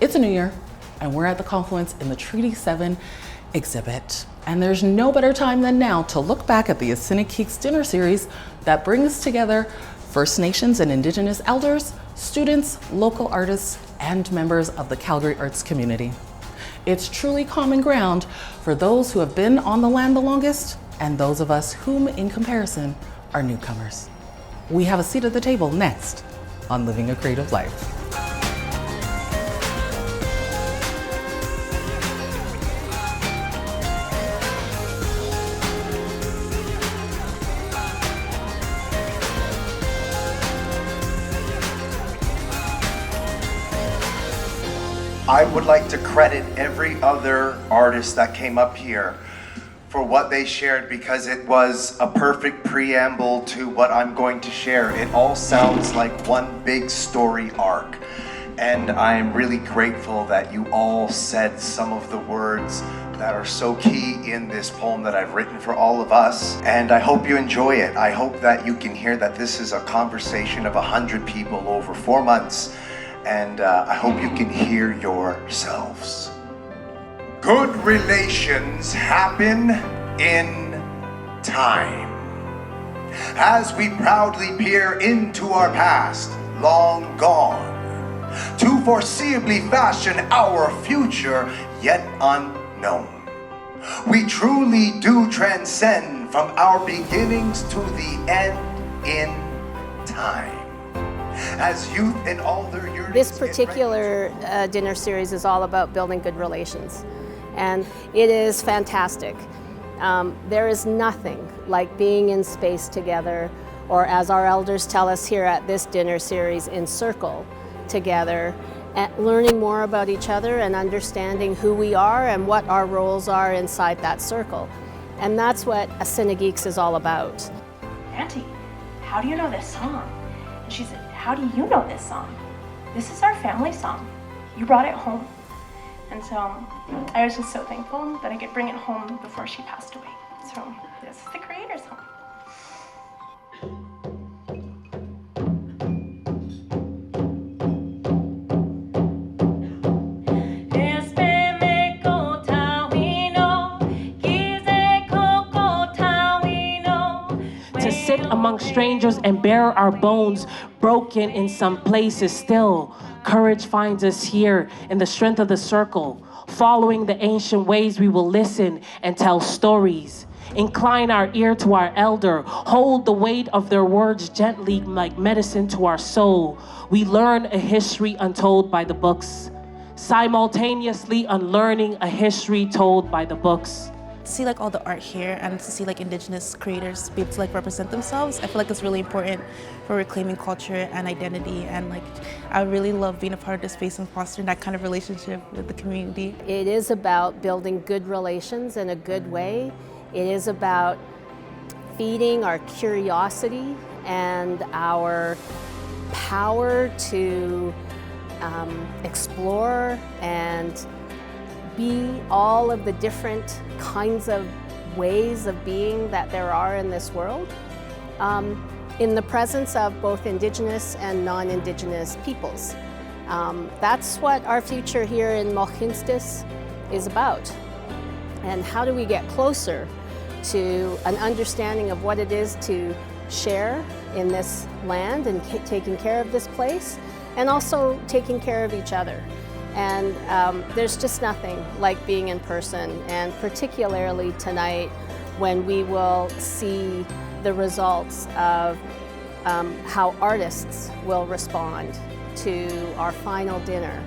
It's a new year, and we're at the confluence in the Treaty 7 exhibit. And there's no better time than now to look back at the Aisinna'kiiks dinner series that brings together First Nations and Indigenous elders, students, local artists, and members of the Calgary arts community. It's truly common ground for those who have been on the land the longest and those of us whom, in comparison, are newcomers. We have a seat at the table next on Living a Creative Life. I would like to credit every other artist that came up here for what they shared, because it was a perfect preamble to what I'm going to share. It all sounds like one big story arc. And I'm really grateful that you all said some of the words that are so key in this poem that I've written for all of us. And I hope you enjoy it. I hope that you can hear that this is a conversation of 100 people over 4 months. And I hope you can hear yourselves. Good relations happen in time. As we proudly peer into our past, long gone, to foreseeably fashion our future yet unknown. We truly do transcend from our beginnings to the end in time. As youth and all their yearnings. This particular dinner series is all about building good relations, and it is fantastic. There is nothing like being in space together, or as our elders tell us here at this dinner series, in circle together, and learning more about each other and understanding who we are and what our roles are inside that circle. And that's what Aisinna'kiiks is all about. Auntie, how do you know this song? And she said, how do you know this song? This is our family song. You brought it home. And so I was just so thankful that I could bring it home before she passed away. So this is the Creator's home. Sit among strangers and bear our bones, broken in some places still. Courage finds us here in the strength of the circle. Following the ancient ways, we will listen and tell stories. Incline our ear to our elder. Hold the weight of their words gently like medicine to our soul. We learn a history untold by the books, simultaneously unlearning a history told by the books. To see like all the art here and to see like Indigenous creators be able to like represent themselves, I feel like it's really important for reclaiming culture and identity, and like I really love being a part of this space and fostering that kind of relationship with the community. It is about building good relations in a good way. It is about feeding our curiosity and our power to explore and be all of the different kinds of ways of being that there are in this world, in the presence of both Indigenous and non-Indigenous peoples. That's what our future here in Mohkinstsis is about. And how do we get closer to an understanding of what it is to share in this land and taking care of this place, and also taking care of each other. And there's just nothing like being in person, and particularly tonight when we will see the results of how artists will respond to our final dinner.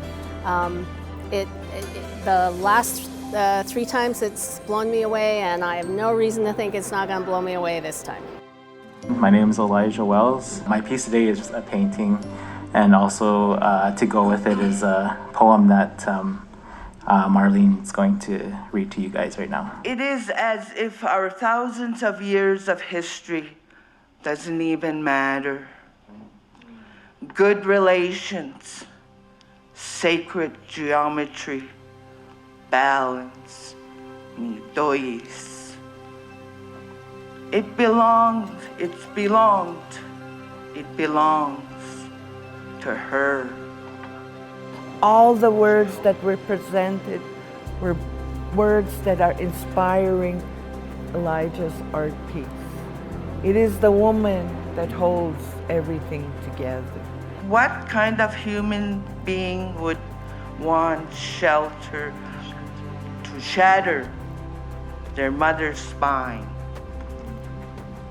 The last 3 times it's blown me away, and I have no reason to think it's not going to blow me away this time. My name is Elijah Wells. My piece today is a painting. And also to go with it is a poem that Marlene is going to read to you guys right now. It is as if our thousands of years of history doesn't even matter. Good relations, sacred geometry, balance, mitois. It belonged, it's belonged, it belongs to her. all the words that were presented were words that are inspiring Elijah's art piece. It is the woman that holds everything together. What kind of human being would want shelter to shatter their mother's spine?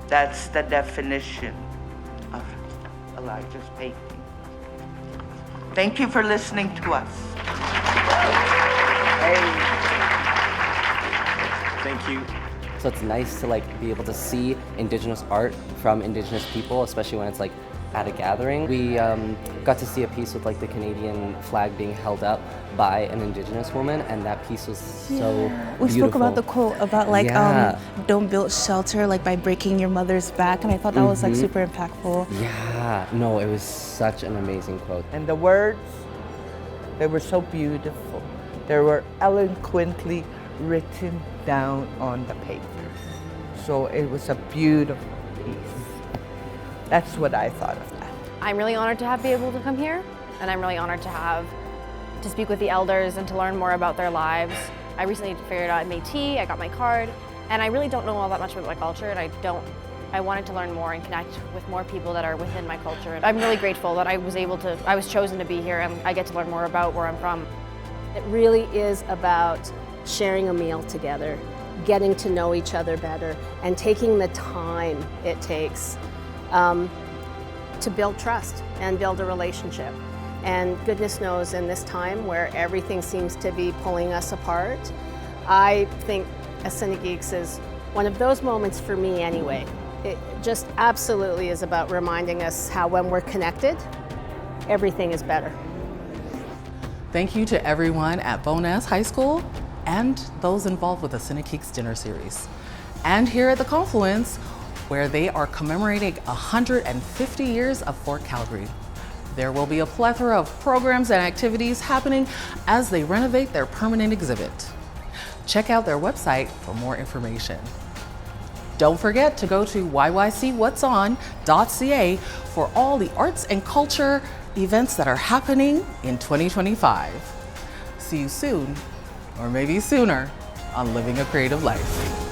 That's the definition of Elijah's painting. Thank you for listening to us. Thank you. So it's nice to be able to see Indigenous art from Indigenous people, especially when it's at a gathering. We got to see a piece with the Canadian flag being held up by an Indigenous woman, and that piece was so We beautiful. spoke about the quote about don't build shelter by breaking your mother's back, and I thought that was super impactful. Yeah, no, it was such an amazing quote. And the words, they were so beautiful. They were eloquently written down on the paper. So it was a beautiful piece. That's what I thought of that. I'm really honored to be able to come here, and I'm really honored to speak with the elders and to learn more about their lives. I recently figured out Métis, I got my card, and I really don't know all that much about my culture, and I wanted to learn more and connect with more people that are within my culture. I'm really grateful that I was chosen to be here, and I get to learn more about where I'm from. It really is about sharing a meal together, getting to know each other better, and taking the time it takes to build trust and build a relationship. And goodness knows, in this time where everything seems to be pulling us apart, I think Aisinna'kiiks is one of those moments for me anyway. It just absolutely is about reminding us how when we're connected, everything is better. Thank you to everyone at Bowness High School and those involved with the Aisinna'kiiks dinner series. And here at the Confluence, where they are commemorating 150 years of Fort Calgary. There will be a plethora of programs and activities happening as they renovate their permanent exhibit. Check out their website for more information. Don't forget to go to yycwhatson.ca for all the arts and culture events that are happening in 2025. See you soon, or maybe sooner, on Living a Creative Life.